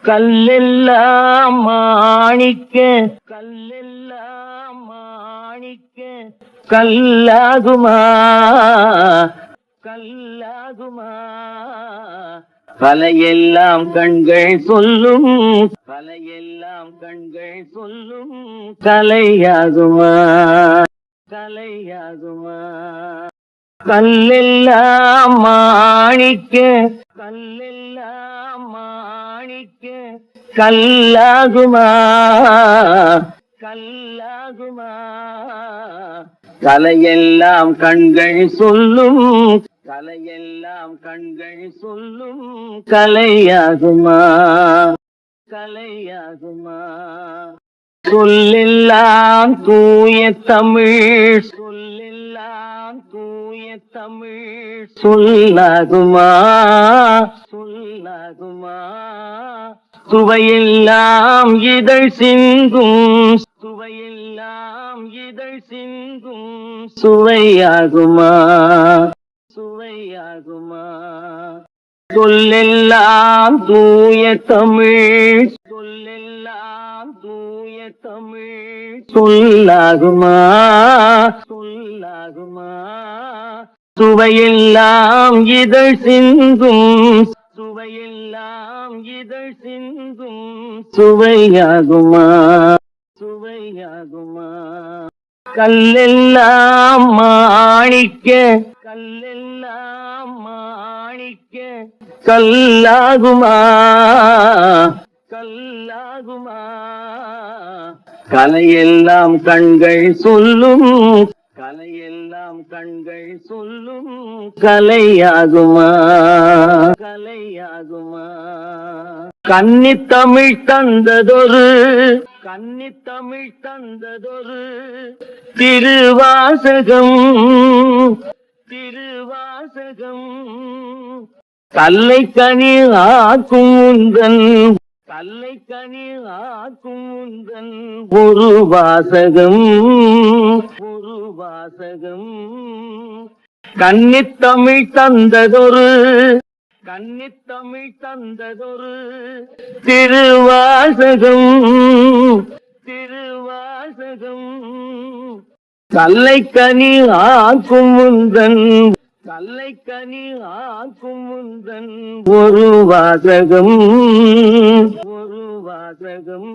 கல்லெல்லாம் மாணிக்க கல்லெல்லாம் மாணிக்க கல்லாகுமா கல்லாகுமா கலையெல்லாம் கண்கள் சொல்லும் கலையெல்லாம் கண்கள் சொல்லும் கலையாகுமா கலையாகுமா கல்லெல்லாம் மாணிக்க கல்லெல்லாம் மாணிக்க கல்லாகுமா கல்லாகுமா கலையெல்லாம் கண்கள் சொல்லும் கலையெல்லாம் கண்கள் சொல்லும் கலையாகுமா கலையாகுமா சொல்லெல்லாம் தூய தமிழ் சொல்லெல்லாம் தூய தமிழ் சொல்லாகுமா சொல்லாகுமா சுவையெல்லாம் இதழ் சிந்தும் சுவையெல்லாம் இதழ் சிந்தும் சுவையாகுமா சுவையாகுமா சொல்லெல்லாம் தூய தமிழ் சொல்லெல்லாம் தூய தமிழ் சொல்லாகுமா சொல்லாகுமா சுவையெல்லாம் இதழ் சிந்தும் சுவையெல்லாம் இதழ் சிந்தும் சுவையாகுமா சுவையாகுமா கல்லெல்லாம் மாணிக்க கல்லெல்லாம் மாணிக்க கல்லாகுமா கல்லாகுமா கலையெல்லாம் கண்கள் சொல்லும் கலையெல்லாம் கண்கள் சொல்லும் கலையாகுமா கலையாகுமா கன்னித்தமிழ் தந்ததொரு கன்னித்தமிழ் தந்ததொரு திருவாசகம் திருவாசகம் கல்லைக்கனி ஆக்கும் உந்தன் கல்லைக்கனி ஆக்கும் உந்தன் ஒரு வாசகம் ஒரு வாசகம் கன்னித்தமிழ் தந்ததொரு கன்னித்தமிழ் தந்ததொரு திருவாசகம் திருவாசகம் கல்லைக்கனி ஆக்கும் உந்தன் கல்லைக்கனி ஆக்கும் உந்தன் ஒரு வாசகம் ஒரு வாசகம்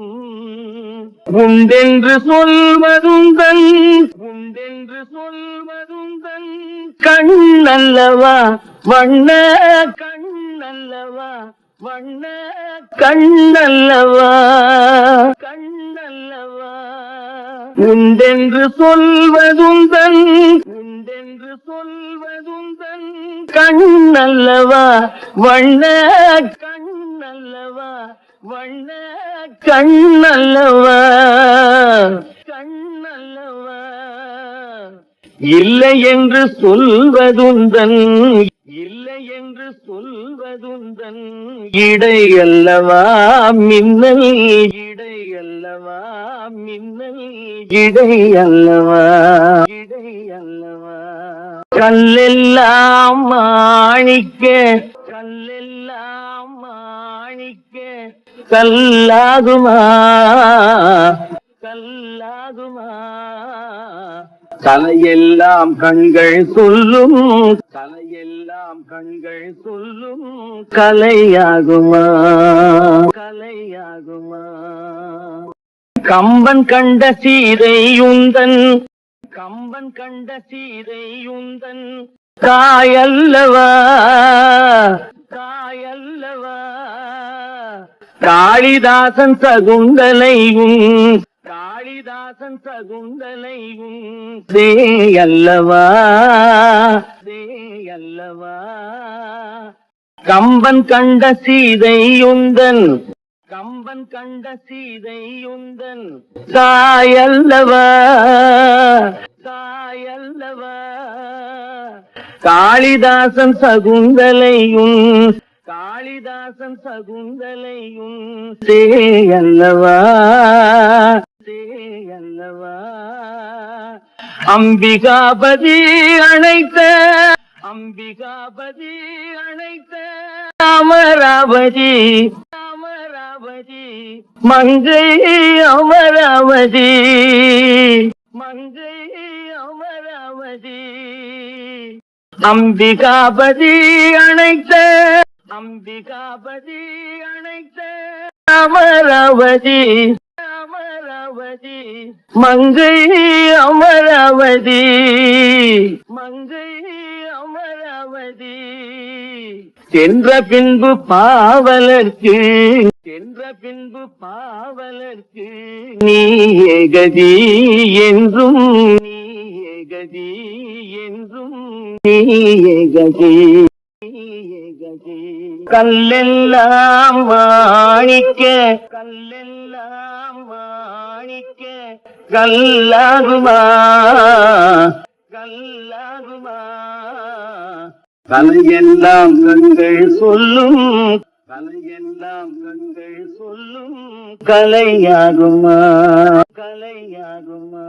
உண்டென்று சொல்வதுந்தன் உண்டென்று சொல்வதுந்தன் கண்ணல்லவா வண்ண கண்ணல்லவா வண்ண கண்ணல்லவா கண்ணல்லவா உண்டென்று சொல்வதுந்தன் உண்டென்று சொல்வதுந்தன் கண்ணல்லவா வண்ண கண்ணல்லவா வண்ண கண்ணல்லவா கண்ணல்லவா இல்லை என்று சொல்வதுந்தன் இல்லை என்று சொல்வதுந்தன் இடையல்லவா மின்னல் இடையல்லவா மின்னல் இடையல்லவா இடையல்லவா கல்லெல்லாம் மாணிக்க கல்லெல்லாம் மாணிக்க கல்லாகுமா கல்லாகுமா கலையெல்லாம் கண்கள் சொல்லும் கலையெல்லாம் கண்கள் சொல்லும் கலையாகுமா கலையாகுமா கம்பன் கண்ட சீதையுந்தன் கம்பன் கண்ட சீதையுந்தன் காயல்லவா காயல்லவா காளிதாசன் சகுந்தலையும் காளிதாசன் சகுந்தலையும் சேயல்லவா சேயல்லவா கம்பன் கண்ட சீதையுந்தன் கம்பன் கண்ட சீதையுந்தன் தாயல்லவா தாயல்லவா காளிதாசன் சகுந்தலையும் காளிதாசன் சகுந்தலையும் சேயல்லவா சேயல்லவா அம்பிகாபதி அழைத்த அம்பிகாபதி அழைத்த அமராவதி அமராவதி மங்கை அமராவதி மங்கை அமராவதி அம்பிகாபதி அணைத்த அம்பிகாபதி அணைத்த அமராவதி அமராவதி மங்கை அமராவதி மங்கை அமராவதி சென்ற பின்பு பாவலர்க்கு சென்ற பின்பு பாவலர்க்கு நீ ஏகதி என்றும் நீ ஏகதி என்றும் நீ ஏகதி கல்லெல்லாம் மாணிக்க கல்லெல்லாம் மாணிக்க கல்லாகுமா கல்லாகுமா கலையெல்லாம் கண்கள் சொல்லும் கலையெல்லாம் கண்கள் சொல்லும் கலையாகுமா கலையாகுமா